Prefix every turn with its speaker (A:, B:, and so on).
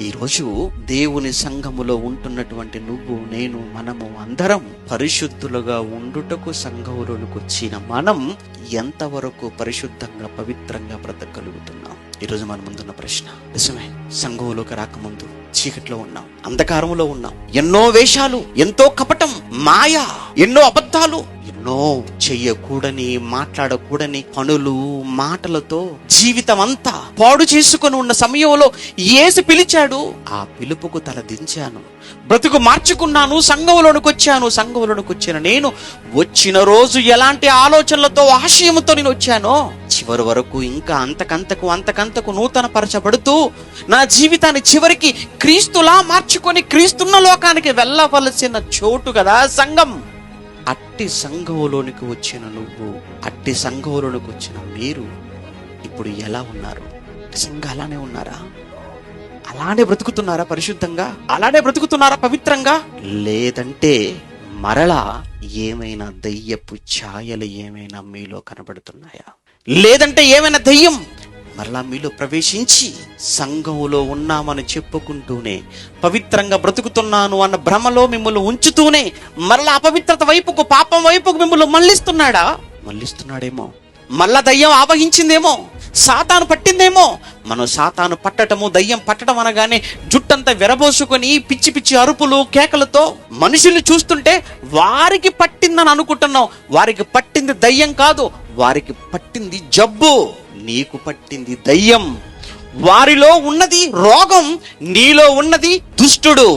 A: ఈరోజు దేవుని సంఘములో ఉంటున్నటువంటి నువ్వు, నేను, మనము అందరం పరిశుద్ధులుగా ఉండుటకు సంఘములోనికి వచ్చిన మనం ఎంతవరకు పరిశుద్ధంగా పవిత్రంగా బ్రతకగలుగుతున్నాం? ఈరోజు మన ముందున్న ప్రశ్న. నిజమే, సంఘంలోకి రాకముందు చీకట్లో ఉన్నాం, అంధకారంలో ఉన్నాం. ఎన్నో వేషాలు, ఎంతో కపటం, మాయ, ఎన్నో అబద్ధాలు, ఎన్నో చెయ్యకూడని మాట్లాడకూడని పనులు, మాటలతో జీవితం అంతా పాడు చేసుకుని ఉన్న సమయంలో యేసు పిలిచాడు. ఆ పిలుపుకు తల దించాను, బ్రతుకు మార్చుకున్నాను, సంఘంలోనికి వచ్చిన నేను వచ్చిన రోజు ఎలాంటి ఆలోచనలతో, ఆశయంతో నేను వచ్చానో, చివరి వరకు ఇంకా అంతకంతకు నూతన పరచబడుతూ నా జీవితాన్ని చివరికి క్రీస్తులా మార్చుకొని క్రీస్తున్న లోకానికి వెళ్ళవలసిన చోటు కదా సంఘం. అట్టి సంఘంలోనికి వచ్చిన నువ్వు, అట్టి సంఘంలోనికి వచ్చిన మీరు ఇప్పుడు ఎలా ఉన్నారు? నిజంగా అలానే ఉన్నారా? అలానే బ్రతుకుతున్నారా పరిశుద్ధంగా? అలానే బ్రతుకుతున్నారా పవిత్రంగా? లేదంటే మరలా ఏమైనా దయ్యపు ఛాయలు ఏమైనా మీలో కనబడుతున్నాయా? లేదంటే ఏమైనా దయ్యం మరలా మీలో ప్రవేశించి సంఘములో ఉన్నామని చెప్పుకుంటూనే, పవిత్రంగా బ్రతుకుతున్నాను అన్న భ్రమలో మిమ్మల్ని ఉంచుతూనే మరలా అపవిత్రత వైపుకు, పాపం వైపుకు మిమ్మల్ని మళ్ళిస్తున్నాడేమో. మళ్ళా దయ్యం ఆవహించిందేమో, సాతాను పట్టిందేమో. మనం సాతాను పట్టటము, దయ్యం పట్టడం అనగానే జుట్టంతా విరబోసుకొని పిచ్చి పిచ్చి అరుపులు, కేకలతో మనుషుల్ని చూస్తుంటే వారికి పట్టిందని అనుకుంటున్నాం. వారికి పట్టింది దయ్యం కాదు, వారికి పట్టింది జబ్బు. నీకు పట్టింది దయ్యం. వారిలో ఉన్నది రోగం, నీలో ఉన్నది దుష్టుడు.